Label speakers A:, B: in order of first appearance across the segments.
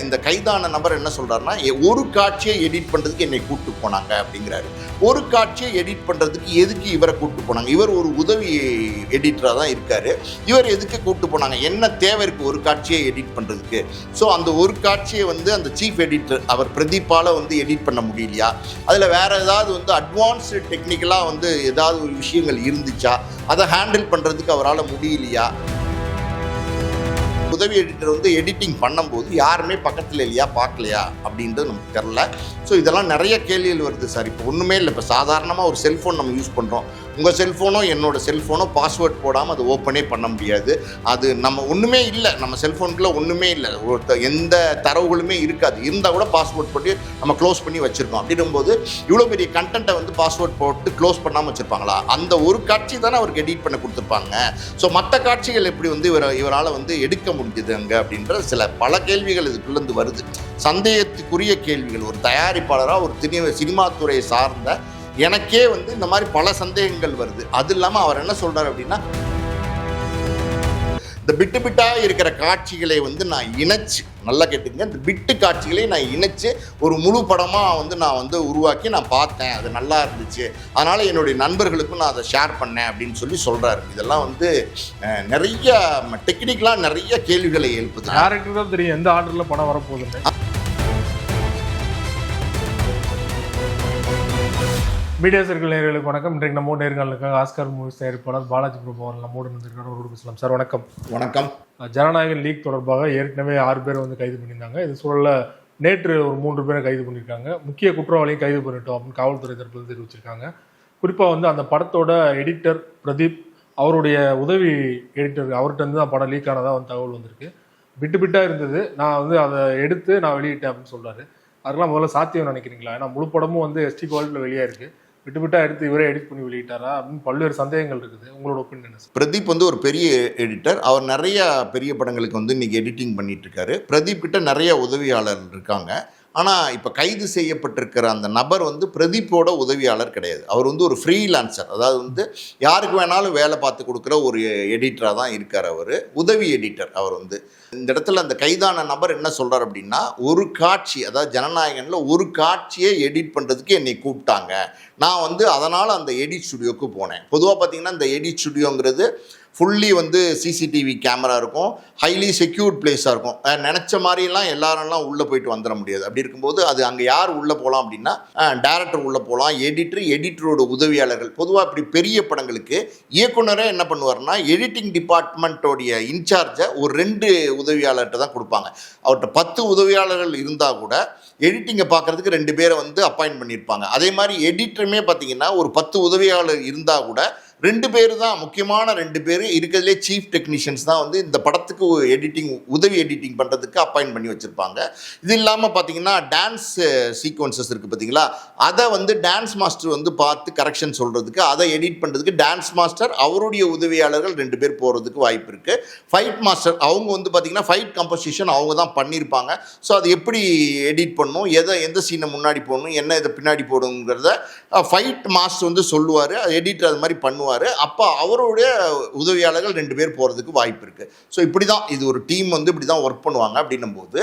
A: இந்த கைதான நபர் என்ன சொல்றாருன்னா, ஒரு காட்சியை எடிட் பண்றதுக்கு என்னை கூட்டு போனாங்க அப்படிங்கிறாரு. ஒரு காட்சியை எடிட் பண்றதுக்கு எதுக்கு இவரை கூட்டு போனாங்க? இவர் ஒரு உதவி எடிட்டரா தான் இருக்காரு. இவர் எதுக்கு கூட்டு போனாங்க? என்ன தேவை இருக்கு ஒரு காட்சியை எடிட் பண்றதுக்கு? ஸோ அந்த ஒரு காட்சியை அந்த சீஃப் எடிட்டர் அவர் பிரதீப்பால எடிட் பண்ண முடியலையா? அதில் வேற ஏதாவது அட்வான்ஸ்டு டெக்னிக்கலாக ஏதாவது ஒரு விஷயங்கள் இருந்துச்சா? அதை ஹேண்டில் பண்றதுக்கு அவரால் முடியலையா? உதவி எடிட்டர் எடிட்டிங் பண்ணும்போது யாருமே பக்கத்தில் இல்லையா, பார்க்கலையா அப்படின்றது நமக்கு தெரில. ஸோ இதெல்லாம் நிறைய கேள்விகள் வருது சார். இப்போ ஒன்றுமே இல்லை. இப்போ சாதாரணமாக ஒரு செல்ஃபோன் நம்ம யூஸ் பண்ணுறோம். உங்கள் செல்ஃபோனோ என்னோடய செல்ஃபோனோ பாஸ்வேர்ட் போடாமல் அது ஓப்பனே பண்ண முடியாது. அது நம்ம ஒன்றுமே இல்லை, நம்ம செல்ஃபோனுக்குள்ளே ஒன்றுமே இல்லை, எந்த தரவுகளுமே இருக்காது. இருந்தால் கூட பாஸ்வேர்ட் போட்டு நம்ம க்ளோஸ் பண்ணி வச்சுருக்கோம். அப்படிங்கும்போது இவ்வளோ பெரிய கண்டென்ட்டை பாஸ்வேர்ட் போட்டு க்ளோஸ் பண்ணாமல் வச்சுருப்பாங்களா? அந்த ஒரு காட்சி தானே அவருக்கு எடிட் பண்ண கொடுத்துருப்பாங்க. ஸோ மற்ற காட்சிகள் எப்படி இவரால் எடுக்க முடிஞ்சதுங்க அப்படின்ற பல கேள்விகள் இதுக்குள்ளேருந்து வருது. சந்தேகத்துக்குரிய கேள்விகள். ஒரு தயாரிப்பாளராக ஒரு சினிமா துறையை சார்ந்த எனக்கே இந்த மாதிரி பல சந்தேகங்கள் வருது. அது இல்லாமல் அவர் என்ன சொல்கிறார் அப்படின்னா, இந்த பிட்டு பிட்டாக இருக்கிற காட்சிகளை நான் இணைச்சு, நல்லா கேட்டுங்க, இந்த பிட்டு காட்சிகளை நான் இணைச்சு ஒரு முழு படமாக நான் உருவாக்கி நான் பார்த்தேன், அது நல்லா இருந்துச்சு, அதனால் என்னுடைய நண்பர்களுக்கும் நான் அதை ஷேர் பண்ணேன் அப்படின்னு சொல்கிறாரு. இதெல்லாம் நிறைய டெக்னிக்கலாக நிறைய கேள்விகளை எழுப்புது.
B: டேரக்டருக்கு தான் தெரியும் எந்த ஆர்டரில் படம் வரப்போகுதுன்னு. மீடியா சர்க்கிள் நேயர்களுக்கு வணக்கம். இன்றைக்கு நம்ம நேர்காணலுக்காக ஆஸ்கார் மூவிஸ் தயாரிப்பாளர் பாலாஜி பிரபு அவர்கள் நம்மோடு வந்திருக்காரு. அவரோடு பேசலாம். சார் வணக்கம்.
A: வணக்கம்.
B: ஜனநாயகன் லீக் தொடர்பாக ஏற்கனவே 6 பேர் கைது பண்ணியிருந்தாங்க. இது சூழலில் நேற்று ஒரு 3 பேரை கைது பண்ணியிருக்காங்க. முக்கிய குற்றவாளியும் கைது பண்ணிட்டோம் அப்படின்னு காவல்துறை தரப்பில் தெரிவிச்சிருக்காங்க. குறிப்பாக அந்த படத்தோட எடிட்டர் பிரதீப், அவருடைய உதவி எடிட்டர், அவர்கிட்ட தான் படம் லீக் ஆனதாக தகவல் வந்திருக்கு. பிட்டு பிட்டாக இருந்தது, நான் அதை எடுத்து நான் வெளியிட்டேன் அப்படின்னு சொல்கிறாரு. அதெல்லாம் முதல்ல சாத்தியம் நினைக்கிறீங்களா? ஏன்னா முழு படமும் எஸ்டி குவாலிட்டியில் வெளியாக இருக்குது. விட்டு விட்டா எடுத்து இவரே எடிட் பண்ணி வெளியிட்டாரா அப்படின்னு பல்வேறு சந்தேகங்கள் இருக்குது. உங்களோட ஒப்பீனியன் என்ன?
A: பிரதீப் ஒரு பெரிய எடிட்டர். அவர் நிறைய பெரிய படங்களுக்கு இன்னைக்கு எடிட்டிங் பண்ணிட்டு இருக்காரு. பிரதீப் கிட்ட நிறைய உதவியாளர்கள் இருக்காங்க. ஆனால் இப்போ கைது செய்யப்பட்டிருக்கிற அந்த நபர் பிரதீப்போட உதவியாளர் கிடையாது. அவர் ஒரு ஃப்ரீலான்சர், அதாவது யாருக்கு வேணாலும் வேலை பார்த்து கொடுக்குற ஒரு எடிட்டராக தான் இருக்கார். அவர் உதவி எடிட்டர். அவர் இந்த இடத்துல அந்த கைதான நபர் என்ன சொல்கிறார் அப்படின்னா, ஒரு காட்சி, அதாவது ஜனநாயகனில் ஒரு காட்சியை எடிட் பண்ணுறதுக்கு என்னை கூப்பிட்டாங்க, நான் அதனால் அந்த எடிட் ஸ்டுடியோவுக்கு போனேன். பொதுவாக பார்த்திங்கன்னா இந்த எடிட் ஸ்டுடியோங்கிறது ஃபுல்லி சிசிடிவி கேமரா இருக்கும், ஹைலி செக்யூர்ட் பிளேஸாக இருக்கும். நினச்ச மாதிரிலாம் எல்லாரெல்லாம் உள்ளே போயிட்டு வந்துட முடியாது. அப்படி இருக்கும்போது அது அங்கே யார் உள்ளே போகலாம் அப்படின்னா, டேரக்டர் உள்ளே போகலாம், எடிட்டரோட உதவியாளர்கள். பொதுவாக இப்படி பெரிய படங்களுக்கு இயக்குனரே என்ன பண்ணுவார்னா, எடிட்டிங் டிபார்ட்மெண்ட்டோடைய இன்சார்ஜை ஒரு 2 உதவியாளர்கிட்ட தான் கொடுப்பாங்க. அவர்கிட்ட 10 உதவியாளர்கள் இருந்தால் கூட எடிட்டிங்கை பார்க்குறதுக்கு 2 பேரை அப்பாயின்ட் பண்ணியிருப்பாங்க. அதே மாதிரி எடிட்டருமே பார்த்திங்கன்னா ஒரு 10 உதவியாளர் இருந்தால் கூட 2 பேர் தான், முக்கியமான 2 பேர் இருக்கிறதுலே சீஃப் டெக்னீஷியன்ஸ் தான் இந்த படத்துக்கு உதவி எடிட்டிங் பண்ணுறதுக்கு அப்பாயின்ட் பண்ணி வச்சுருப்பாங்க. இது இல்லாமல் பார்த்தீங்கன்னா டான்ஸ் சீக்வன்சஸ் இருக்குது பார்த்தீங்களா, அதை டான்ஸ் மாஸ்டர் பார்த்து கரெக்ஷன் சொல்கிறதுக்கு, அதை எடிட் பண்ணுறதுக்கு டான்ஸ் மாஸ்டர் அவருடைய உதவியாளர்கள் 2 பேர் போகிறதுக்கு வாய்ப்பு இருக்குது. ஃபைட் மாஸ்டர் அவங்க பார்த்திங்கன்னா ஃபைட் கம்போசிஷன் அவங்க தான் பண்ணியிருப்பாங்க. ஸோ அது எப்படி எடிட் பண்ணணும், எந்த சீனை முன்னாடி போடணும், என்ன இதை பின்னாடி போடணுங்கிறத ஃபைட் மாஸ்டர் சொல்லுவார், எடிட்டர் அது மாதிரி பண்ணுவார். அப்போ அவருடைய உதவியாளர்கள் 2 பேர் போகிறதுக்கு வாய்ப்பு இருக்குது. ஸோ இப்படி தான் இது ஒரு டீம் இப்படி தான் ஒர்க் பண்ணுவாங்க. அப்படின்னும் போது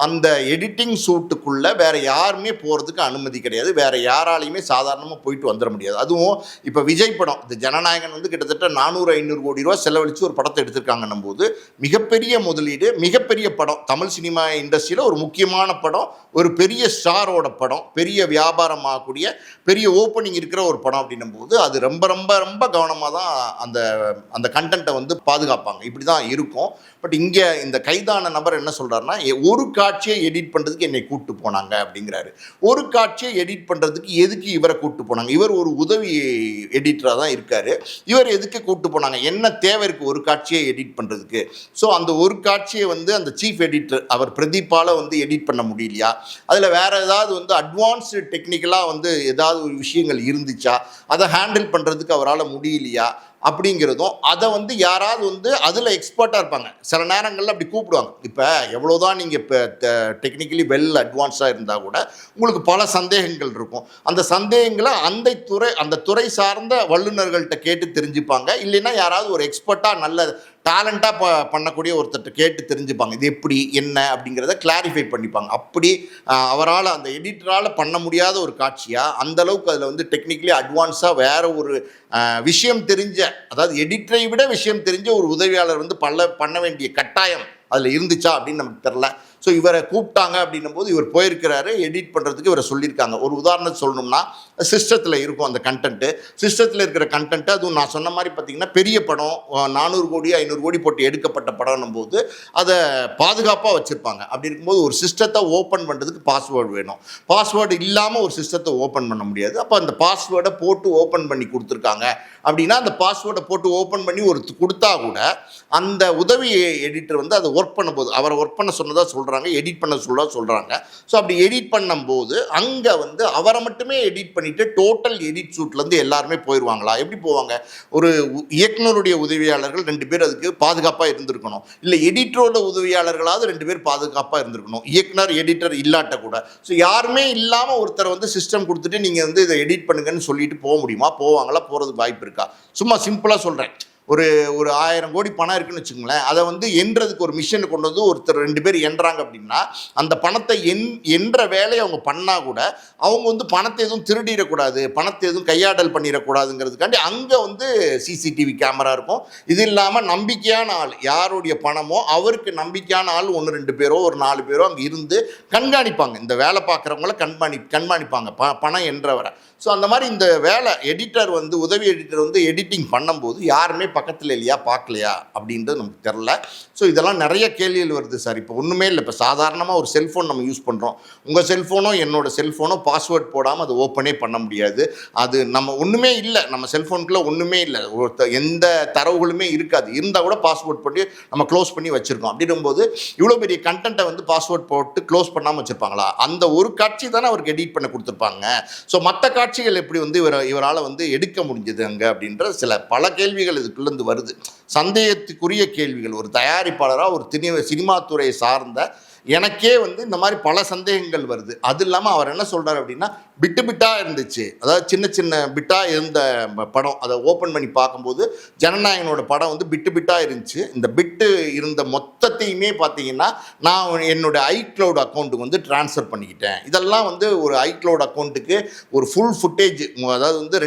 A: அந்த எடிட்டிங் ஷூட்டுக்குள்ளே வேறு யாருமே போகிறதுக்கு அனுமதி கிடையாது. வேறு யாராலையுமே சாதாரணமாக போயிட்டு வந்துட முடியாது. அதுவும் இப்போ விஜய் படம் இந்த ஜனநாயகன் கிட்டத்தட்ட 400-500 கோடி ரூபா செலவழித்து ஒரு படத்தை எடுத்திருக்காங்கன்னும் போது மிகப்பெரிய முதலீடு, மிகப்பெரிய படம், தமிழ் சினிமா இண்டஸ்ட்ரியில் ஒரு முக்கியமான படம், ஒரு பெரிய ஸ்டாரோட படம், பெரிய வியாபாரம் ஆகக்கூடிய பெரிய ஓப்பனிங் இருக்கிற ஒரு படம். அப்படின்னும் போது அது ரொம்ப ரொம்ப ரொம்ப கவனமாக தான் அந்த கண்டென்ட்டை பாதுகாப்பாங்க. இப்படி தான் இருக்கும். பட் இங்கே இந்த கைதான நபர் என்ன சொல்கிறாருன்னா, ஒரு காட்சியை எடிட் பண்ணுறதுக்கு என்னை கூப்பிட்டு போனாங்க அப்படிங்கிறாரு. ஒரு காட்சியை எடிட் பண்ணுறதுக்கு எதுக்கு இவரை கூப்பிட்டு போனாங்க? இவர் ஒரு உதவி எடிட்டராக தான் இருக்கார். இவர் எதுக்கு கூப்பிட்டு போனாங்க? என்ன தேவை இருக்குது ஒரு காட்சியை எடிட் பண்ணுறதுக்கு? ஸோ அந்த ஒரு காட்சியை அந்த சீஃப் எடிட்டர் அவர் பிரதீப்பால் எடிட் பண்ண முடியலையா? அதில் வேறு ஏதாவது அட்வான்ஸ்டு டெக்னிக்கலாக ஏதாவது ஒரு விஷயங்கள் இருந்துச்சா? அதை ஹேண்டில் பண்ணுறதுக்கு அவரால் முடியலையா அப்படிங்கிறதும், அதை யாராவது அதில் எக்ஸ்பர்ட்டாக இருப்பாங்க. சில நேரங்களில் அப்படி கூப்பிடுவாங்க. இப்போ எவ்வளோதான் நீங்கள் இப்போ டெக்னிக்கலி வெல் அட்வான்ஸாக இருந்தால் கூட உங்களுக்கு பல சந்தேகங்கள் இருக்கும். அந்த சந்தேகங்களை அந்த துறை சார்ந்த வல்லுநர்கள்ட்ட கேட்டு தெரிஞ்சுப்பாங்க. இல்லைன்னா யாராவது ஒரு எக்ஸ்பர்ட்டாக நல்ல டேலண்டாக பண்ணக்கூடிய ஒருத்தர்கிட்ட கேட்டு தெரிஞ்சுப்பாங்க இது எப்படி என்ன அப்படிங்கிறத கிளாரிஃபை பண்ணிப்பாங்க. அப்படி அவரால் அந்த எடிட்டரால் பண்ண முடியாத ஒரு காட்சியாக அந்தளவுக்கு அதில் வந்து டெக்னிக்கலி அட்வான்ஸாக வேற ஒரு விஷயம் தெரிஞ்ச, அதாவது எடிட்டரை விட விஷயம் தெரிஞ்ச ஒரு உதவியாளர் வந்து பண்ண வேண்டிய கட்டாயம் அதில் இருந்துச்சா அப்படின்னு நமக்கு தெரில. ஸோ இவரை கூப்பிட்டாங்க அப்படின்னும் போது இவர் போயிருக்கிறாரு, எடிட் பண்ணுறதுக்கு இவரை சொல்லியிருக்காங்க. ஒரு உதாரணத்துக்கு சொல்லணும்னா சிஸ்டத்தில் இருக்கும் அந்த கண்டென்ட்டு, சிஸ்டத்தில் இருக்கிற கண்டென்ட்டு, அதுவும் நான் சொன்ன மாதிரி பார்த்திங்கன்னா பெரிய படம் 400 கோடி 500 கோடி போட்டு எடுக்கப்பட்ட படம்னும் போது அதை பாதுகாப்பாக வச்சுருப்பாங்க. அப்படி இருக்கும்போது ஒரு சிஸ்டத்தை ஓப்பன் பண்ணுறதுக்கு பாஸ்வேர்டு வேணும். பாஸ்வேர்டு இல்லாமல் ஒரு சிஸ்டத்தை ஓப்பன் பண்ண முடியாது. அப்போ அந்த பாஸ்வேர்டை போட்டு ஓப்பன் பண்ணி கொடுத்துருக்காங்க அப்படின்னா அந்த பாஸ்வேர்டை போட்டு ஓப்பன் பண்ணி கொடுத்தா கூட அந்த உதவி எடிட்டர் வந்து அதை ஒர்க் பண்ணும்போது அவரை ஒர்க் பண்ண சொன்னதாக சொல்கிறாங்க, எடிட் பண்ண சொல்கிறாங்க. ஸோ அப்படி எடிட் பண்ணும்போது அங்கே வந்து அவரை மட்டுமே எடிட் பண்ணிவிட்டு டோட்டல் எடிட் ஷூட்லேருந்து எல்லாருமே போயிடுவாங்களா? எப்படி போவாங்க? ஒரு இயக்குனருடைய உதவியாளர்கள் 2 பேர் அதுக்கு பாதுகாப்பாக இருந்திருக்கணும். இல்லை எடிட்டரோட உதவியாளர்களாவது 2 பேர் பாதுகாப்பாக இருந்திருக்கணும், இயக்குனர் எடிட்டர் இல்லாட்ட கூட. ஸோ யாருமே இல்லாமல் ஒருத்தர் வந்து சிஸ்டம் கொடுத்துட்டு நீங்கள் வந்து இதை எடிட் பண்ணுங்கன்னு சொல்லிட்டு போக முடியுமா? போவாங்களா? போகிறதுக்கு வாய்ப்பு இருக்கா? சும்மா சிம்பிளாக சொல்கிறேன். ஒரு 1000 கோடி பணம் இருக்குன்னு வச்சுக்கோங்களேன், அதை வந்து எண்றதுக்கு ஒரு மிஷினை கொண்டு வந்து ஒருத்தர் 2 பேர் எண்றாங்க அப்படின்னா அந்த பணத்தை என்ற வேலையை அவங்க பண்ணால் கூட அவங்க வந்து பணத்தை எதுவும் திருடிடக்கூடாது, பணத்தை எதுவும் கையாடல் பண்ணிடக்கூடாதுங்கிறதுக்காண்டி அங்கே வந்து சிசிடிவி கேமரா இருக்கும். இது இல்லாமல் நம்பிக்கையான ஆள், யாருடைய பணமோ அவருக்கு நம்பிக்கையான ஆள் 1-2 பேரோ ஒரு 4 பேரோ அங்கே இருந்து கண்காணிப்பாங்க. இந்த வேலை பார்க்குறவங்கள கண்காணிப்பாங்க பணம் என்றவரை. ஸோ அந்த மாதிரி இந்த வேலை எடிட்டர் வந்து உதவி எடிட்டர் வந்து எடிட்டிங் பண்ணும்போது யாருமே பக்கத்தில் இல்லையா, பார்க்கலையா அப்படின்றது நமக்கு தெரில. ஸோ இதெல்லாம் நிறைய கேள்விகள் வருது சார். இப்போ ஒன்றுமே இல்லை, இப்போ சாதாரணமாக ஒரு செல்ஃபோன் நம்ம யூஸ் பண்ணுறோம், உங்கள் செல்ஃபோனோ என்னோடய செல்ஃபோனோ பாஸ்வேர்ட் போடாமல் அதை ஓப்பனே பண்ண முடியாது. அது நம்ம ஒன்றுமே இல்லை, நம்ம செல்ஃபோனுக்குள்ளே ஒன்றுமே இல்லை, எந்த தரவுகளுமே இருக்காது. இருந்தால் கூட பாஸ்வேர்ட் போட்டு நம்ம க்ளோஸ் பண்ணி வச்சுருக்கோம். அப்படிங்கும்போது இவ்வளோ பெரிய கண்டென்ட்டை வந்து பாஸ்வேர்ட் போட்டு க்ளோஸ் பண்ணாமல் வச்சுருப்பாங்களா? அந்த ஒரு காட்சி தானே அவருக்கு எடிட் பண்ண கொடுத்துருப்பாங்க. ஸோ மற்ற காட்சிகள் எப்படி வந்து இவரால் வந்து எடுக்க முடிஞ்சது அங்கே அப்படின்ற பல கேள்விகள் இதுக்குள்ளேருந்து வருது. சந்தேகத்துக்குரிய கேள்விகள். ஒரு தயாரிப்பாளராக ஒரு சினிமா துறையை சார்ந்த எனக்கே வந்து இந்த மாதிரி பல சந்தேகங்கள் வருது. அது இல்லாமல் அவர் என்ன சொல்கிறார் அப்படின்னா பிட்டாக இருந்துச்சு, அதாவது சின்ன சின்ன பிட்டாக இருந்த படம், அதை ஓப்பன் பண்ணி பார்க்கும்போது ஜனநாயகனோட படம் வந்து பிட்டாக இருந்துச்சு. இந்த பிட்டு இருந்த மொத்தத்தையுமே பார்த்தீங்கன்னா நான் என்னோடய ஐக்ளவுட் அக்கௌண்ட்டுக்கு வந்து ட்ரான்ஸ்ஃபர் பண்ணிக்கிட்டேன். இதெல்லாம் வந்து ஒரு ஐக்ளவுட் அக்கௌண்ட்டுக்கு ஒரு ஃபுல் ஃபுட்டேஜ், அதாவது வந்து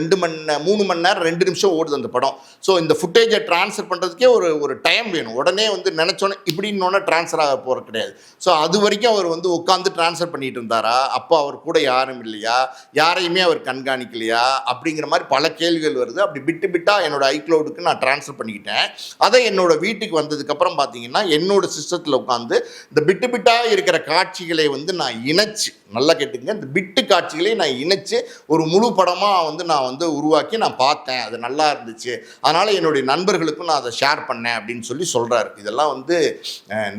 A: 3 மணி நேரம் 2 நிமிஷம் ஓடுது அந்த படம். ஸோ இந்த ஃபுட்டேஜை ட்ரான்ஸ்ஃபர் பண்ணுறதுக்கே ஒரு டைம் வேணும். உடனே வந்து நினச்சோன்னே இப்படின்னோடனே ட்ரான்ஸ்ஃபர் ஆக போகிறது கிடையாது. ஸோ அது வரைக்கும் அவர் வந்து உட்காந்து ட்ரான்ஸ்ஃபர் பண்ணிட்டு இருந்தாரா? அப்போ அவர் கூட யாரும் இல்லையா? யாரையுமே அவர் கண்காணிக்கலையா? அப்படிங்கிற மாதிரி பல கேள்விகள் வருது. அப்படி பிட்டாக என்னோட ஐக்ளவுடுக்கு நான் ட்ரான்ஸ்ஃபர் பண்ணிக்கிட்டேன். அதை என்னோட வீட்டுக்கு வந்ததுக்கப்புறம் பார்த்தீங்கன்னா என்னோட சிஸ்டத்தில் உட்காந்து இந்த பிட்டாக இருக்கிற காட்சிகளை வந்து நான் இணைச்சு, நல்லா கேட்டுங்க, இந்த பிட்டு காட்சிகளை நான் இணைச்சு ஒரு முழு படமாக வந்து நான் வந்து உருவாக்கி நான் பார்த்தேன், அது நல்லா இருந்துச்சு, அதனால் என்னுடைய நண்பர்களுக்கும் நான் அதை ஷேர் பண்ணேன் அப்படின்னு சொல்கிறாரு. இதெல்லாம் வந்து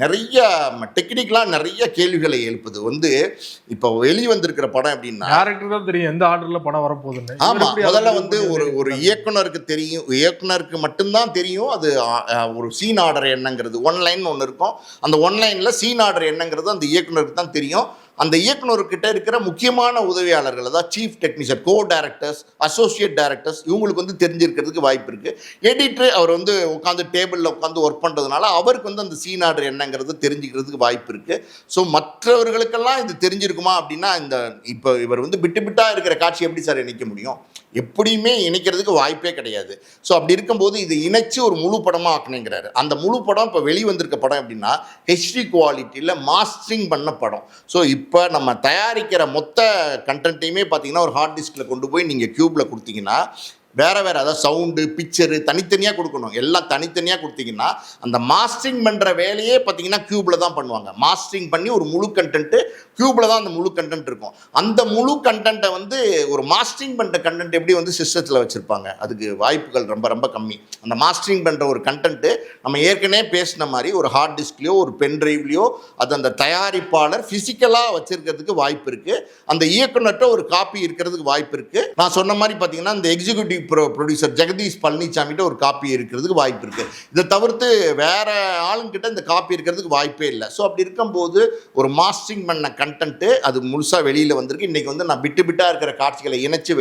A: நிறைய டெக்னிக்கலாக நிறைய கேள்விகளை எழுப்புது. வந்து இப்போ வெளியே வந்திருக்கிற படம் எப்படின்னா
B: டேரக்டருக்கு தான் தெரியும் எந்த ஆர்டரில் படம் வரப்போகுதுன்னு.
A: ஆமாம், முதல்ல வந்து ஒரு இயக்குனருக்கு தெரியும், இயக்குனருக்கு மட்டும்தான் தெரியும் அது ஒரு சீன் ஆர்டர் என்னங்கிறது. ஒன்லைன் ஒன்று இருக்கும், அந்த ஒன்லைனில் சீன் ஆர்டர் என்னங்கிறது அந்த இயக்குனருக்கு தான் தெரியும். அந்த இயக்குனர்கிட்ட இருக்கிற முக்கியமான உதவியாளர்கள், அதாவது சீஃப் டெக்னீஷியன், கோ டைரக்டர்ஸ், அசோசியேட் டைரக்டர்ஸ், இவங்களுக்கு வந்து தெரிஞ்சிருக்கிறதுக்கு வாய்ப்பு இருக்குது. எடிட்டர் அவர் வந்து உட்காந்து டேபிளில் உட்காந்து ஒர்க் பண்ணுறதுனால அவருக்கு வந்து அந்த சீன் ஆர்டர் என்னங்கிறது தெரிஞ்சுக்கிறதுக்கு வாய்ப்பு இருக்குது. ஸோ மற்றவர்களுக்கெல்லாம் இது தெரிஞ்சிருக்குமா அப்படின்னா இப்போ இவர் வந்து பிட்டாக இருக்கிற காட்சி எப்படி சார் இணைக்க முடியும்? எப்படியுமே இணைக்கிறதுக்கு வாய்ப்பே கிடையாது. ஸோ அப்படி இருக்கும்போது இது இணைச்சு ஒரு முழு படமாக ஆக்கணுங்கிறாரு. அந்த முழு படம் இப்போ வெளிவந்திருக்க படம் எப்படின்னா ஹெச்டி குவாலிட்டியில் மாஸ்டரிங் பண்ண படம். ஸோ இப்போ நம்ம தயாரிக்கிற மொத்த கண்டென்ட்டையுமே பார்த்தீங்கன்னா ஒரு ஹார்ட் டிஸ்கில் கொண்டு போய் நீங்கள் க்யூப்பில் கொடுத்தீங்கன்னா வேறு அதாவது சவுண்டு பிக்சரு தனித்தனியாக கொடுக்கணும். எல்லாம் தனித்தனியாக கொடுத்தீங்கன்னா அந்த மாஸ்டரிங் பண்ணுற வேலையே பார்த்தீங்கன்னா க்யூப்பில் தான் பண்ணுவாங்க. மாஸ்டரிங் பண்ணி ஒரு முழு கண்டென்ட்டு க்யூப்பில் தான் அந்த முழு கண்டென்ட் இருக்கும். அந்த முழு கண்டென்ட்டை வந்து ஒரு மாஸ்டரிங் பண்ணுற கண்டென்ட் எப்படி வந்து சிஸ்டத்தில் வச்சுருப்பாங்க? அதுக்கு வாய்ப்புகள் ரொம்ப ரொம்ப கம்மி. அந்த மாஸ்டரிங் பண்ணுற ஒரு கண்டென்ட்டு நம்ம ஏற்கனவே பேசின மாதிரி ஒரு ஹார்ட் டிஸ்க்லையோ ஒரு பென் ட்ரைவ்லையோ அது அந்த தயாரிப்பாளர் ஃபிசிக்கலாக வச்சுருக்கிறதுக்கு வாய்ப்பு இருக்குது. அந்த இயக்குனர்கிட்ட ஒரு காப்பி இருக்கிறதுக்கு வாய்ப்பு இருக்குது. நான் சொன்ன மாதிரி பார்த்தீங்கன்னா இந்த எக்ஸிக்யூட்டிவ் ப்ரொடியூசர் ஜெகதீஷ் பழனிசாமிகிட்ட ஒரு காப்பி இருக்கிறதுக்கு வாய்ப்பு இருக்குது. இதை தவிர்த்து வேற ஆளுங்கிட்ட இந்த காப்பி இருக்கிறதுக்கு வாய்ப்பே இல்லை. ஸோ அப்படி இருக்கும்போது ஒரு மாஸ்டரிங் பண்ண கண்டென்ட்டு அது முழுசாக வெளியில் வந்திருக்கு. இன்றைக்கி வந்து நான் பிட்டாக இருக்கிற காட்சிகளை இணைச்சு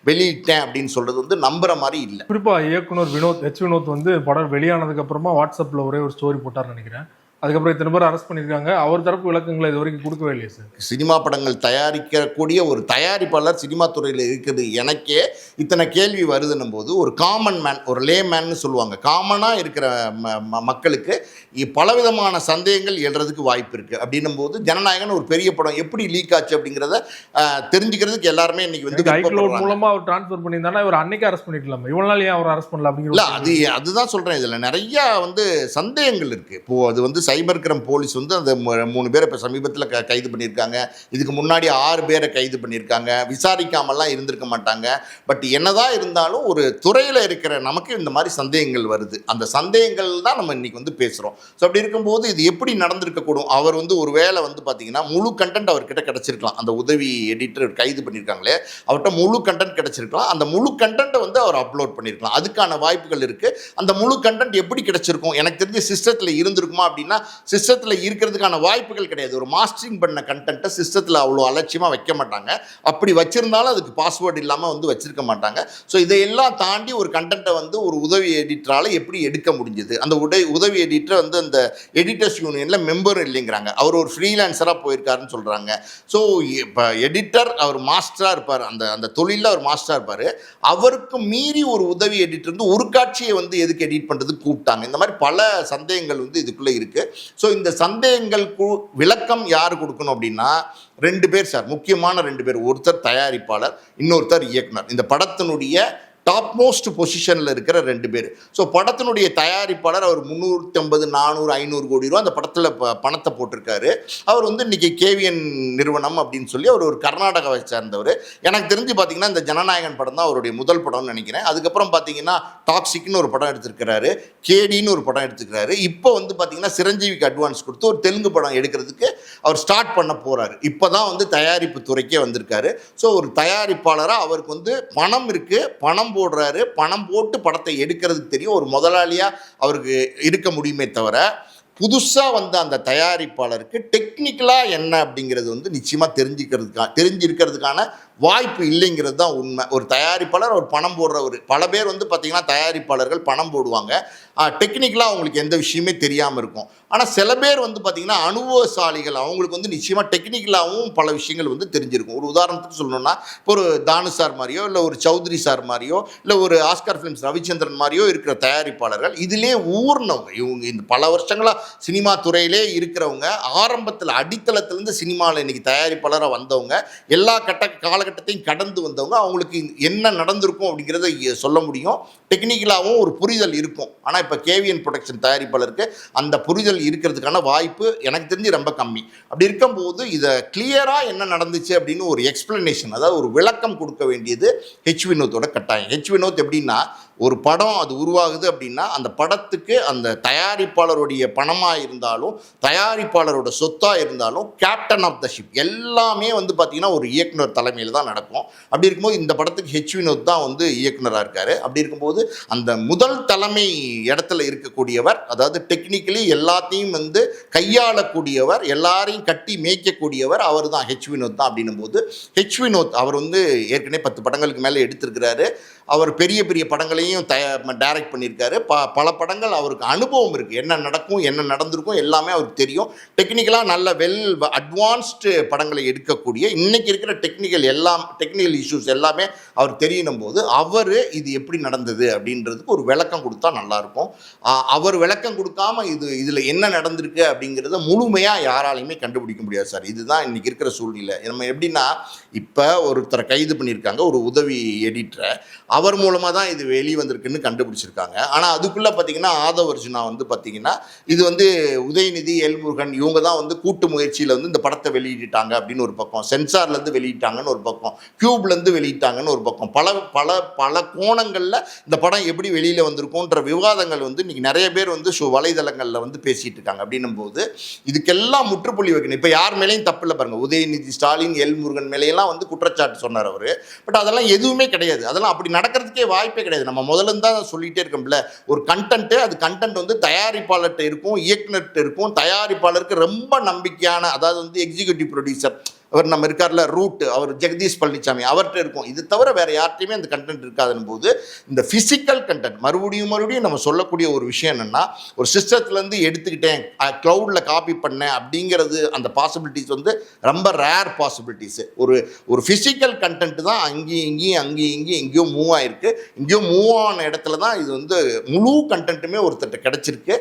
A: வெளியிட்டேன் அப்படின்னு சொல்கிறது வந்து நம்புற மாதிரி இல்லை.
B: குறிப்பாக இயக்குனர் வினோத் வந்து படம் வெளியானதுக்கு அப்புறமா வாட்ஸ்அப்பில் ஒரே ஒரு ஸ்டோரி போட்டார்னு நினைக்கிறேன். அதுக்கப்புறம் இத்தனை பேர் அரெஸ்ட் பண்ணியிருக்காங்க. அவர் தரப்பு விளக்கங்களை இது வரைக்கும் கொடுக்கவே இல்லையே சார்.
A: சினிமா படங்கள் தயாரிக்கக்கூடிய ஒரு தயாரிப்பாளர் சினிமா துறையில் இருக்குது. எனக்கே இத்தனை கேள்வி வருதுன்னும் போது ஒரு காமன் மேன், ஒரு லே மேன்னு சொல்லுவாங்க, காமனாக இருக்கிற மக்களுக்கு பலவிதமான சந்தேகங்கள் எழுறதுக்கு வாய்ப்பு இருக்குது. அப்படின்னும் போது ஜனநாயகன் ஒரு பெரிய படம் எப்படி லீக் ஆச்சு அப்படிங்கிறத தெரிஞ்சுக்கிறதுக்கு எல்லாருமே இன்னைக்கு வந்து
B: ஐக்ளவுட் மூலமாக அவர் டிரான்ஸ்ஃபர் பண்ணியிருந்தானா இவர் அன்னைக்கு அரெஸ்ட் பண்ணிக்கலாம். இவ்வளோ நாள் ஏன் அவர் அரெஸ்ட் பண்ணல அப்படிங்கிற
A: அதுதான் சொல்கிறேன். இதில் நிறைய வந்து சந்தேகங்கள் இருக்குது. இப்போது அது வந்து சைபர் கிரைம் போலீஸ் வந்து அந்த 3 பேரை இப்போ சமீபத்தில் கைது பண்ணியிருக்காங்க. இதுக்கு முன்னாடி 6 பேரை கைது பண்ணியிருக்காங்க. விசாரிக்காமலாம் இருந்திருக்க மாட்டாங்க. பட் என்னதான் இருந்தாலும் ஒரு துறையில் இருக்கிற நமக்கு இந்த மாதிரி சந்தேகங்கள் வருது. அந்த சந்தேகங்கள் தான் நம்ம இன்னைக்கு வந்து பேசுகிறோம். ஸோ அப்படி இருக்கும்போது இது எப்படி நடந்திருக்கக்கூடும்? அவர் வந்து ஒரு வேளை வந்து பார்த்தீங்கன்னா முழு கண்டென்ட் அவர்கிட்ட கிடச்சிருக்கலாம். அந்த உதவி எடிட்டர் கைது பண்ணியிருக்காங்களே, அவர்கிட்ட முழு கண்டென்ட் கிடச்சிருக்கலாம். அந்த முழு கண்டென்ட்டை வந்து அவர் அப்லோட் பண்ணியிருக்கலாம். அதுக்கான வாய்ப்புகள் இருக்குது. அந்த முழு கண்டென்ட் எப்படி கிடச்சிருக்கும்? எனக்கு தெரிஞ்ச சிஸ்டத்தில் இருந்திருக்குமா அப்படின்னா சிஸ்டத்தில் இருக்கிறதுக்கான வாய்ப்புகள் கிடையாது. ஒரு மாஸ்டரிங் பண்ண கண்டென்ட்டை சிஸ்டத்தில் அவ்வளோ அலட்சியமாக வைக்க மாட்டாங்க. அப்படி வச்சிருந்தாலும் அதுக்கு பாஸ்வேர்டு இல்லாமல் வந்து வச்சிருக்க மாட்டாங்க. ஸோ இதையெல்லாம் தாண்டி ஒரு கண்டென்ட்டை வந்து ஒரு உதவி எடிட்டரால் எப்படி எடுக்க முடிஞ்சது? அந்த உதவி எடிட்டர் வந்து அந்த எடிட்டர்ஸ் யூனியனில் மெம்பர் இல்லைங்கிறாங்க. அவர் ஒரு ஃப்ரீலான்சராக போயிருக்காருன்னு சொல்கிறாங்க. ஸோ இப்போ எடிட்டர் அவர் மாஸ்டராக இருப்பார், அந்த தொழிலில் அவர் மாஸ்டராக இருப்பார். அவருக்கு மீறி ஒரு உதவி எடிட்டர் வந்து ஒரு காட்சியை வந்து எதுக்கு எடிட் பண்ணுறதுக்கு கூப்பிட்டாங்க? இந்த மாதிரி பல சந்தேகங்கள் வந்து இதுக்குள்ளே இருக்குது. ஸோ இந்த சந்தேகங்களுக்கு விளக்கம் யார் கொடுக்கணும் அப்படின்னா 2 பேர் சார், முக்கியமான 2 பேர். ஒருத்தர் தயாரிப்பாளர், இன்னொருத்தர் இயக்குனர். இந்த படத்தினுடைய டாப் மோஸ்ட் பொசிஷனில் இருக்கிற 2 பேர். ஸோ படத்தினுடைய தயாரிப்பாளர் அவர் 350, 400, 500 கோடி ரூபா அந்த படத்தில் பணத்தை போட்டிருக்காரு. அவர் வந்து இன்றைக்கி கேவிஎன் நிறுவனம் அப்படின்னு சொல்லி அவர் ஒரு கர்நாடகாவை சேர்ந்தவர். எனக்கு தெரிஞ்சு பார்த்தீங்கன்னா இந்த ஜனநாயகன் படம் தான் அவருடைய முதல் படம்னு நினைக்கிறேன். அதுக்கப்புறம் பார்த்தீங்கன்னா டாக்ஸிக்னு ஒரு படம் எடுத்திருக்கிறாரு, கேடின்னு ஒரு படம் எடுத்துக்கிறாரு. இப்போ வந்து பார்த்தீங்கன்னா சிரஞ்சீவிக்கு அட்வான்ஸ் கொடுத்து ஒரு தெலுங்கு படம் எடுக்கிறதுக்கு அவர் ஸ்டார்ட் பண்ண போகிறாரு. இப்போ தான் வந்து தயாரிப்பு துறைக்கே வந்திருக்காரு. ஸோ ஒரு தயாரிப்பாளராக அவருக்கு வந்து பணம் இருக்குது, பணம் போடுறாரு, பணம் போட்டு படத்தை எடுக்கிறதுக்கு தெரியும். ஒரு முதலாளியாக அவருக்கு இருக்க முடியுமே தவிர புதுசாக வந்த அந்த தயாரிப்பாளருக்கு டெக்னிக்கலாக என்ன அப்படிங்கிறது வந்து நிச்சயமாக தெரிஞ்சிருக்கிறதுக்கான வாய்ப்பு இல்லைங்கிறது தான் உண்மை. ஒரு தயாரிப்பாளர் அவர் பணம் போடுறவர், பல பேர் வந்து பார்த்திங்கன்னா தயாரிப்பாளர்கள் பணம் போடுவாங்க, டெக்னிக்கலாக அவங்களுக்கு எந்த விஷயமே தெரியாமல் இருக்கும். ஆனால் சில பேர் வந்து பார்த்திங்கன்னா அனுபவசாலிகள், அவங்களுக்கு வந்து நிச்சயமாக டெக்னிக்கலாகவும் பல விஷயங்கள் வந்து தெரிஞ்சிருக்கும். ஒரு உதாரணத்துக்கு சொல்லணும்னா இப்போ ஒரு தானு சார் மாதிரியோ, இல்லை ஒரு சௌத்ரி சார் மாதிரியோ, இல்லை ஒரு ஆஸ்கார் ஃபிலிம்ஸ் ரவிச்சந்திரன் மாதிரியோ இருக்கிற தயாரிப்பாளர்கள் இதிலே ஊர்னவங்க. இவங்க இந்த பல வருஷங்களாக சினிமா துறையிலே இருக்கிறவங்க, ஆரம்பத்தில் அடித்தளத்திலேருந்து சினிமாவில் இன்றைக்கி தயாரிப்பாளராக வந்தவங்க, எல்லா காலகட்டத்தையும் கடந்து வந்தவங்க. அவங்களுக்கு என்ன நடந்திருக்கும் அப்படிங்கிறத சொல்ல முடியும். டெக்னிக்கலாகவும் ஒரு புரிதல் இருக்கும். ஆனால் இப்போ கேவிஎன் ப்ரொடக்ஷன் தயாரிப்பாளருக்கு அந்த புரிதல் இருக்கிறதுக்கான வாய்ப்பு எனக்கு தெரிஞ்சு ரொம்ப கம்மி. அப்படி இருக்கும்போது இதை கிளியராக என்ன நடந்துச்சு அப்படின்னு ஒரு எக்ஸ்பிளனேஷன், அதாவது ஒரு விளக்கம் கொடுக்க வேண்டியது ஹெச் வினோத்தோட கட்டாயம். ஹெச் வினோத் எப்படின்னா, ஒரு படம் அது உருவாகுது அப்படின்னா அந்த படத்துக்கு அந்த தயாரிப்பாளருடைய பணமாக இருந்தாலும் தயாரிப்பாளரோட சொத்தாக இருந்தாலும் கேப்டன் ஆஃப் த ஷிப் எல்லாமே வந்து பார்த்திங்கன்னா ஒரு இயக்குனர் தலைமையில் தான் நடக்கும். அப்படி இருக்கும்போது இந்த படத்துக்கு ஹெச் வினோத் தான் வந்து இயக்குனராக இருக்கார். அப்படி இருக்கும்போது அந்த முதல் தலைமை இடத்துல இருக்கக்கூடியவர், அதாவது டெக்னிக்கலி எல்லாத்தையும் வந்து கையாளக்கூடியவர், எல்லாரையும் கட்டி மேய்க்கக்கூடியவர் அவர் தான் ஹெச் வினோத் தான். அப்படின்னும் போது ஹெச் வினோத் அவர் வந்து ஏற்கனவே 10 படங்களுக்கு மேலே எடுத்திருக்கிறாரு. அவர் பெரிய பெரிய படங்களையும் டைரக்ட் பண்ணியிருக்காரு. பல படங்கள் அவருக்கு அனுபவம் இருக்குது. என்ன நடக்கும், என்ன நடந்திருக்கும் எல்லாமே அவருக்கு தெரியும். டெக்னிக்கலாக நல்ல அட்வான்ஸ்டு படங்களை எடுக்கக்கூடிய இன்றைக்கி இருக்கிற டெக்னிக்கல் இஷ்யூஸ் எல்லாமே அவர் தெரியணும் போது அவர் இது எப்படி நடந்தது அப்படின்றதுக்கு ஒரு விளக்கம் கொடுத்தா நல்லாயிருக்கும். அவர் விளக்கம் கொடுக்காம இதில் என்ன நடந்திருக்கு அப்படிங்கிறத முழுமையாக யாராலையுமே கண்டுபிடிக்க முடியாது சார். இதுதான் இன்றைக்கி இருக்கிற சூழ்நிலை. நம்ம எப்படின்னா, இப்போ ஒருத்தரை கைது பண்ணியிருக்காங்க, ஒரு உதவி எடிட்டரை, அவர் மூலமாக தான் இது வெளிவந்திருக்குன்னு கண்டுபிடிச்சிருக்காங்க. ஆனால் அதுக்குள்ளே பார்த்தீங்கன்னா ஆதவர்ஜுனா வந்து பார்த்தீங்கன்னா இது வந்து உதயநிதி, எல்முருகன் இவங்க தான் வந்து கூட்டு முயற்சியில் வந்து இந்த படத்தை வெளியிட்டாங்க அப்படின்னு ஒரு பக்கம், சென்சார்லேருந்து வெளியிட்டாங்கன்னு ஒரு பக்கம், கியூப்லேருந்து வெளியிட்டாங்கன்னு ஒரு பக்கம், பல பல பல கோணங்களில் இந்த படம் எப்படி வெளியில் வந்திருக்கும்ன்ற விவாதங்கள் வந்து இன்றைக்கி நிறைய பேர் வந்து வலைதளங்களில் வந்து பேசிகிட்டு இருக்காங்க. அப்படின்னும் போது இதுக்கெல்லாம் முற்றுப்புள்ளி வைக்கணும். இப்போ யார் மேலேயும் தப்பு இல்லை பாருங்கள், உதயநிதி ஸ்டாலின், எல்முருகன் மேலேயெல்லாம் வந்து குற்றச்சாட்டு சொன்னார் அவர். பட் அதெல்லாம் எதுவுமே கிடையாது. அதெல்லாம் அப்படி நடக்கிறதுக்கே வாய்ப்பே கிடையாது. நம்ம முதல்ல தான் சொல்லிகிட்டே இருக்கோம்ல, ஒரு கண்டென்ட்டு, அது கண்டென்ட் வந்து தயாரிப்பாளர்கிட்ட இருக்கும், இயக்குனர்கிட்ட இருக்கும். தயாரிப்பாளருக்கு ரொம்ப நம்பிக்கையான, அதாவது வந்து எக்ஸிக்யூட்டிவ் ப்ரொடியூசர் அவர் நம்ம இருக்கார்ல ரூட், அவர் ஜெகதீஷ் பழனிசாமி, அவர்கிட்ட இருக்கும். இது தவிர வேறு யார்ட்டையுமே அந்த கண்டென்ட் இருக்காதுன்னு போது இந்த ஃபிசிக்கல் கண்டென்ட் மறுபடியும் நம்ம சொல்லக்கூடிய ஒரு விஷயம் என்னென்னா, ஒரு சிஸ்டத்துலேருந்து எடுத்துக்கிட்டேன் க்ளவுடில் காப்பி பண்ணேன் அப்படிங்கிறது, அந்த பாசிபிலிட்டிஸ் வந்து ரொம்ப ரேர் பாசிபிலிட்டிஸு. ஒரு ஃபிசிக்கல் கண்டென்ட் தான் அங்கேயும் எங்கேயோ மூவ் ஆகிருக்கு. எங்கேயோ மூவ் ஆன இடத்துல தான் இது வந்து முழு கண்டென்ட்டுமே ஒருத்தட்ட கிடச்சிருக்கு.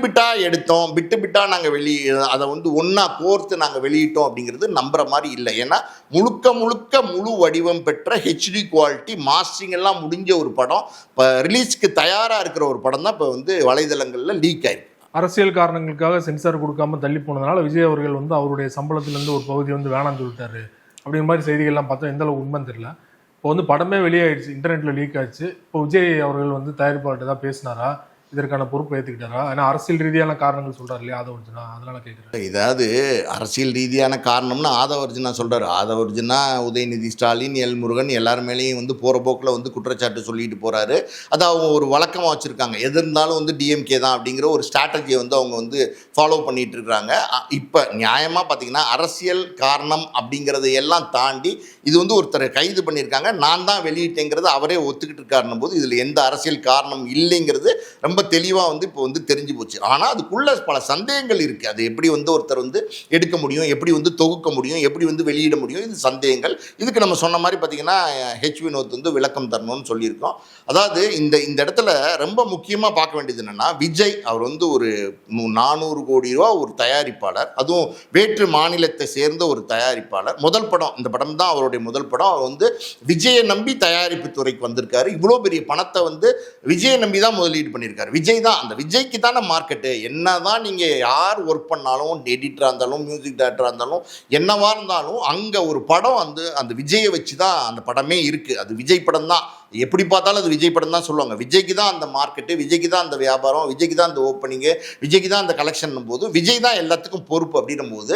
A: பிட்டாக எடுத்தோம், பிட்டாக நாங்கள் அதை வந்து ஒன்றா கோர்த்து நாங்கள் வெளியிட்டோம் அப்படிங்கிறது நம்புகிற மாதிரி இல்லை. ஏன்னா முழுக்க முழு வடிவம் பெற்ற ஹெச்டி குவாலிட்டி மாஸ்டரிங் எல்லாம் முடிஞ்ச ஒரு படம், இப்போ ரிலீஸ்க்கு தயாராக இருக்கிற ஒரு படம் தான் இப்போ வந்து வலைதளங்களில் லீக் ஆயிருக்கு.
B: அரசியல் காரணங்களுக்காக சென்சார் கொடுக்காம தள்ளி போனதுனால விஜய் அவர்கள் வந்து அவருடைய சம்பளத்திலேருந்து ஒரு பகுதி வந்து வேணாம்னு சொல்லிட்டாரு அப்படிங்கிற மாதிரி செய்திகள்லாம் பார்த்தா எந்த அளவுக்கு உண்மைன்னு தெரியல. இப்போ வந்து படமே வெளியாயிடுச்சு, இன்டர்நெட்ல லீக் ஆயிடுச்சு. இப்போ விஜய் அவர்கள் வந்து தயாரிப்பாளர்கிட்ட தான் பேசினாரா, இதற்கான பொறுப்பு ஏற்றுக்கிட்டாரா? ஏன்னா அரசியல் ரீதியான காரணங்கள் சொல்றாரு இல்லையா ஆதவர்ஜுனா, அதனால கேட்குறேன்.
A: இதாவது அரசியல் ரீதியான காரணம்னு ஆதவர்ஜுனா சொல்கிறார். ஆதவர்ஜுனா உதயநிதி ஸ்டாலின், எல் முருகன் எல்லார் மேலேயும் வந்து போகிற போக்கில் வந்து குற்றச்சாட்டு சொல்லிட்டு போகிறாரு. அதை அவங்க ஒரு வழக்கமாக வச்சுருக்காங்க. எது இருந்தாலும் வந்து டிஎம்கே தான் அப்படிங்கிற ஒரு ஸ்ட்ராட்டஜியை வந்து அவங்க வந்து ஃபாலோ பண்ணிகிட்டு இருக்கிறாங்க. இப்போ நியாயமாக பார்த்தீங்கன்னா அரசியல் காரணம் அப்படிங்கிறத எல்லாம் தாண்டி இது வந்து ஒருத்தரை கைது பண்ணியிருக்காங்க, நான் தான் வெளியிட்டேங்கிறது அவரே ஒத்துக்கிட்டு இருக்காருன்னும் போது இதில் எந்த அரசியல் காரணம் இல்லைங்கிறது ரொம்ப தெளிவாக வந்து இப்போ வந்து தெரிஞ்சு போச்சு. ஆனால் அதுக்குள்ள பல சந்தேகங்கள் இருக்குது. அது எப்படி வந்து ஒருத்தர் வந்து எடுக்க முடியும், எப்படி வந்து தொகுக்க முடியும், எப்படி வந்து வெளியிட முடியும், இது சந்தேகங்கள். இதுக்கு நம்ம சொன்ன மாதிரி பார்த்தீங்கன்னா ஹெச் வினோத் வந்து விளக்கம் தரணும்னு சொல்லியிருக்கோம். அதாவது இந்த இடத்துல ரொம்ப முக்கியமாக பார்க்க வேண்டியது என்னென்னா, விஜய் அவர் வந்து ஒரு 400 கோடி ரூபா ஒரு தயாரிப்பாளர், அதுவும் வேற்று மாநிலத்தை சேர்ந்த ஒரு தயாரிப்பாளர். முதல் படம், இந்த படம் தான் அவருடைய முதல் படம். அவர் வந்து விஜயை நம்பி தயாரிப்பு துறைக்கு வந்திருக்காரு. இவ்வளோ பெரிய பணத்தை வந்து விஜயை நம்பி தான் முதலீடு பண்ணியிருக்காரு. விஜய் தான், அந்த விஜய்க்கு தானே மார்க்கெட்டு. என்ன தான் நீங்கள் யார் ஒர்க் பண்ணாலும், எடிட்டராக இருந்தாலும், மியூசிக் டைரக்டராக இருந்தாலும், என்னவா இருந்தாலும் அங்கே ஒரு படம் வந்து அந்த விஜயை வச்சு தான் அந்த படமே இருக்குது. அது விஜய் படம் தான், எப்படி பார்த்தாலும் அது விஜய் படம் தான் சொல்லுவாங்க. விஜய்க்கு தான் அந்த மார்க்கெட்டு, விஜய்க்கு தான் அந்த வியாபாரம், விஜய்க்கு தான் அந்த ஓப்பனிங்கு, விஜய்க்கு தான் அந்த கலெக்ஷன் போது விஜய் தான் எல்லாத்துக்கும் பொறுப்பு அப்படின்னும் போது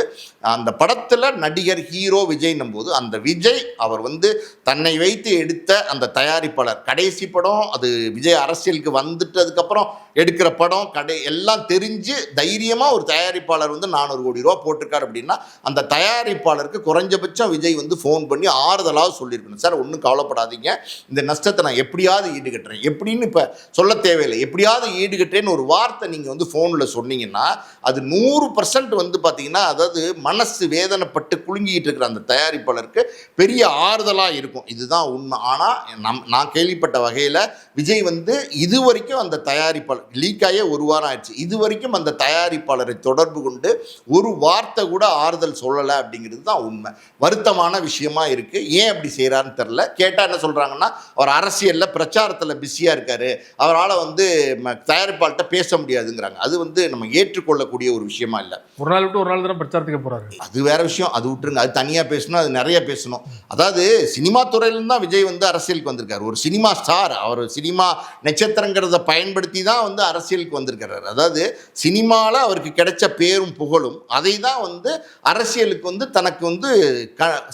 A: அந்த படத்தில் நடிகர் ஹீரோ விஜய்னும் போது அந்த விஜய் அவர் வந்து தன்னை வைத்து எடுத்த அந்த தயாரிப்பாளர், கடைசி படம் அது விஜய் அரசியலுக்கு வந்துட்டதுக்கப்புறம் எடுக்கிற படம் எல்லாம் தெரிஞ்சு தைரியமாக ஒரு தயாரிப்பாளர் வந்து 400 கோடி ரூபா போட்டிருக்காரு அப்படின்னா அந்த தயாரிப்பாளருக்கு குறைஞ்சபட்சம் விஜய் வந்து ஃபோன் பண்ணி ஆறுதலாக சொல்லியிருக்கணும். சார் ஒன்றும் கவலைப்படாதீங்க, இந்த நஷ்டத்தை நான் எப்படியாவது ஈடுகட்டுறேன் எப்படின்னு இப்போ சொல்ல தேவையில்லை, எப்படியாவது ஈடுகட்டுறேன்னு ஒரு வார்த்தை நீங்கள் வந்து ஃபோனில் சொன்னீங்கன்னா அது 100% வந்து பார்த்தீங்கன்னா, அதாவது மனசு வேதனைப்பட்டு குலுங்கிட்டு இருக்கிற அந்த தயாரிப்பாளருக்கு பெரிய ஆறுதலாக இருக்கும். இதுதான் உண்மை. ஆனால் நான் கேள்விப்பட்ட வகையில் விஜய் வந்து இது வரைக்கும் அந்த தயாரிப்பாளர் லீக்காயே ஒரு வாரம் ஆயிடுச்சு, இது வரைக்கும் அந்த தயாரிப்பாளரை தொடர்பு கொண்டு ஒரு வார்த்தை கூட ஆறுதல் சொல்லலை அப்படிங்கிறது தான் உண்மை. வருத்தமான விஷயமா இருக்குது. ஏன் அப்படி செய்கிறாருன்னு தெரில. கேட்டால் என்ன சொல்கிறாங்கன்னா, அவர் அரசியலில் பிரச்சாரத்தில் பிஸியாக இருக்கார், அவரால் வந்து தயாரிப்பாளர்கிட்ட பேச முடியாதுங்கிறாங்க. அது வந்து நம்ம ஏற்றுக்கொள்ளக்கூடிய ஒரு விஷயமா இல்லை.
B: ஒரு நாள் விட்டு ஒரு நாள் தானே பிரச்சாரத்துக்கு போகிறாரு,
A: அது வேற விஷயம், அது விட்டுருங்க, அது தனியாக பேசணும், அது நிறைய பேசணும். அதாவது சினிமா துறையிலேருந்து தான் விஜய் வந்து அரசியலுக்கு வந்திருக்காரு. ஒரு சினிமா ஸ்டார், அவர் சினிமா நட்சத்திரங்கிறத பயன்படுத்தி தான் வந்து அரசியலுக்கு வந்திருக்கிறார். அதாவது சினிமாவில் அவருக்கு கிடைச்ச பேரும் புகழும் அதை தான் வந்து அரசியலுக்கு வந்து தனக்கு வந்து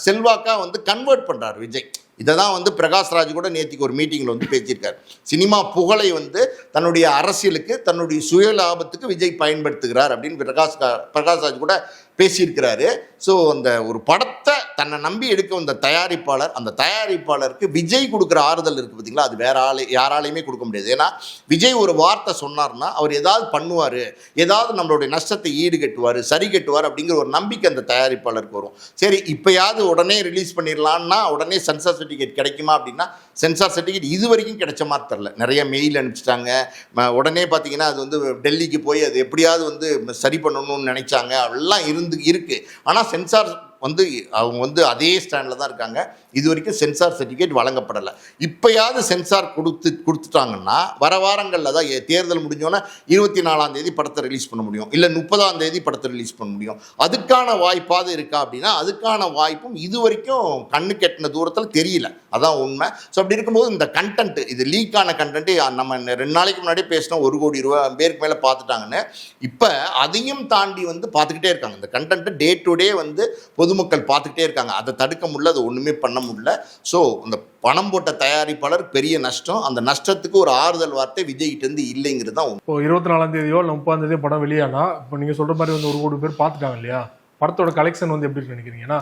A: செல்வாக்காக வந்து கன்வெர்ட் பண்ணுறார் விஜய். இதை தான் வந்து பிரகாஷ்ராஜ் கூட நேற்றுக்கு ஒரு மீட்டிங்கில் வந்து பேசியிருக்கார். சினிமா புகழை வந்து தன்னுடைய அரசியலுக்கு, தன்னுடைய சுய லாபத்துக்கு விஜய் பயன்படுத்துகிறார் அப்படின்னு பிரகாஷ்ராஜ் கூட பேசியிருக்கிறாரு. ஸோ அந்த ஒரு படத்தை தன்னை நம்பி எடுக்க வந்த தயாரிப்பாளர், அந்த தயாரிப்பாளருக்கு விஜய் கொடுக்குற ஆறுதல் இருக்குது பார்த்தீங்களா, அது வேற யாராலையுமே கொடுக்க முடியாது. ஏன்னா விஜய் ஒரு வார்த்தை சொன்னார்னா அவர் ஏதாவது பண்ணுவார், ஏதாவது நம்மளுடைய நஷ்டத்தை ஈடுகட்டுவார், சரி கட்டுவார் அப்படிங்கிற ஒரு நம்பிக்கை அந்த தயாரிப்பாளருக்கு வரும். சரி இப்போயாவது உடனே ரிலீஸ் பண்ணிடலான்னா உடனே சென்சார் சர்டிஃபிகேட் கிடைக்குமா அப்படின்னா சென்சார் சர்டிஃபிகேட் இது வரைக்கும் கிடைச்ச மாதிரி தெரில. நிறைய மெயில் அனுப்பிச்சிட்டாங்க. உடனே பார்த்தீங்கன்னா அது வந்து டெல்லிக்கு போய் அது எப்படியாவது வந்து சரி பண்ணணும்னு நினைச்சாங்க, அதெல்லாம் இருக்குது. ஆனால் சென்சார் வந்து அவங்க வந்து அதே ஸ்டாண்டில் தான் இருக்காங்க. இது வரைக்கும் சென்சார் சர்டிஃபிகேட் வழங்கப்படலை. இப்போயாவது சென்சார் கொடுத்துட்டாங்கன்னா வர வாரங்களில் தான் தேர்தல் முடிஞ்சோன்னா 24ஆம் தேதி படத்தை ரிலீஸ் பண்ண முடியும், இல்லை 30ஆம் தேதி படத்தை ரிலீஸ் பண்ண முடியும். அதுக்கான வாய்ப்பாவது இருக்கா அப்படின்னா அதுக்கான வாய்ப்பும் இது வரைக்கும் கண்ணு கெட்டின தூரத்தில் தெரியல. அதான் உண்மை. ஸோ அப்படி இருக்கும்போது இந்த கண்டென்ட், இது லீக்கான கண்டென்ட்டு நம்ம 2 நாளைக்கு முன்னாடியே பேசினோம், 1 கோடி ரூபா பேருக்கு மேலே பார்த்துட்டாங்கன்னு. இப்போ அதையும் தாண்டி வந்து பார்த்துக்கிட்டே இருக்காங்க. இந்த கண்டென்ட்டு டே டு டே வந்து பொதுமக்கள் பார்த்துக்கிட்டே இருக்காங்க. அதை தடுக்க முடியல, அது ஒன்றுமே பண்ண முடியல. ஸோ இந்த பணம் போட்ட தயாரிப்பாளர் பெரிய நஷ்டம். அந்த நஷ்டத்துக்கு ஒரு ஆறுதல் வார்த்தை விஜய்கிட்டேருந்து இல்லைங்கிறது தான்.
B: இப்போ 24ஆம் தேதியோ இல்லை 30ஆம் தேதியோ படம் வெளியானா இப்போ நீங்கள் சொல்கிற மாதிரி வந்து 1 கோடி பேர் பார்த்துட்டாங்க இல்லையா, படத்தோட கலெக்ஷன் வந்து எப்படி நினைக்கிறீங்கன்னா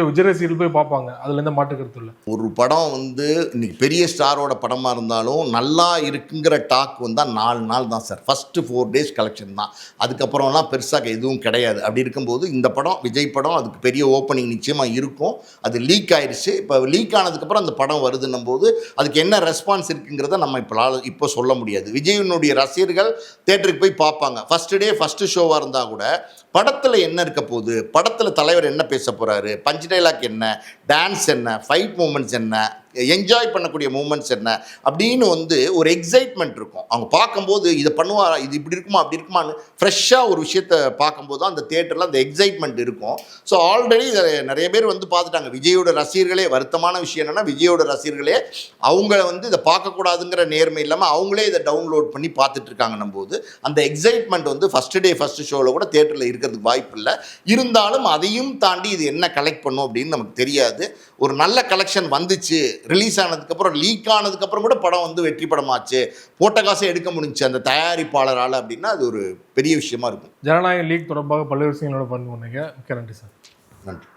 B: விஜய் ரசிகர்கள் போய் பார்ப்பாங்க, அதுல எந்த மாற்று கருத்து இல்லை.
A: ஒரு படம் வந்து இன்னைக்கு பெரிய ஸ்டாரோட படமாக இருந்தாலும் நல்லா இருக்குங்கிற டாக் வந்தால் 4 நாள் தான் சார். ஃபஸ்ட்டு 4 days கலெக்ஷன் தான். அதுக்கப்புறம்லாம் பெருசாக எதுவும் கிடையாது. அப்படி இருக்கும்போது இந்த படம் விஜய் படம் அதுக்கு பெரிய ஓப்பனிங் நிச்சயமாக இருக்கும். அது லீக் ஆயிடுச்சு. இப்போ லீக் ஆனதுக்கப்புறம் அந்த படம் வருதுன்னும் போது அதுக்கு என்ன ரெஸ்பான்ஸ் இருக்குங்கிறத நம்ம இப்போ சொல்ல முடியாது. விஜயனுடைய ரசிகர்கள் தேட்டருக்கு போய் பார்ப்பாங்க. ஃபஸ்ட்டு டே ஃபஸ்ட்டு ஷோவாக இருந்தால் கூட படத்தில் என்ன இருக்க போகுது, படத்தில் தலைவர் என்ன பேச போகிறாரு, பஞ்ச் டைலாக் என்ன, டான்ஸ் என்ன, ஃபைட் மூமெண்ட்ஸ் என்ன, என்ஜாய் பண்ணக்கூடிய மூமெண்ட்ஸ் என்ன அப்படின்னு வந்து ஒரு எக்ஸைட்மெண்ட் இருக்கும். அவங்க பார்க்கும்போது இதை பண்ணுவாரா, இது இப்படி இருக்குமா அப்படி இருக்குமான்னு ஃப்ரெஷ்ஷாக ஒரு விஷயத்தை பார்க்கும்போது தான் அந்த தியேட்டரில் அந்த எக்ஸைட்மெண்ட் இருக்கும். ஸோ ஆல்ரெடி நிறைய பேர் வந்து பார்த்துட்டாங்க. விஜயோட ரசிகர்களே, வருத்தமான விஷயம் என்னென்னா விஜயோட ரசிகர்களே அவங்க வந்து இதை பார்க்கக்கூடாதுங்கிற நேர்மை இல்லாமல் அவங்களே இதை டவுன்லோட் பண்ணி பார்த்துட்டு இருக்காங்கன்னும் போது அந்த எக்ஸைட்மெண்ட் வந்து ஃபஸ்ட்டு டே ஃபஸ்ட்டு ஷோவில் கூட தியேட்டரில் இருக்கிறதுக்கு வாய்ப்பு இல்லை. இருந்தாலும் அதையும் தாண்டி இது என்ன கலெக்ட் பண்ணும் அப்படின்னு நமக்கு தெரியாது. ஒரு நல்ல கலெக்ஷன் வந்துச்சு, ரிலீஸ் ஆனதுக்கப்புறம் லீக் ஆனதுக்கப்புறம் கூட படம் வந்து வெற்றி படமாச்சு, போட்ட காசை எடுக்க முடிஞ்சு அந்த தயாரிப்பாளரால் அப்படின்னா அது ஒரு பெரிய விஷயமா இருக்கும்.
B: ஜனநாயக லீக் தொடர்பாக பல்வேறு விஷயங்களோட பண்ணி மிக்க நன்றி சார்.
A: நன்றி.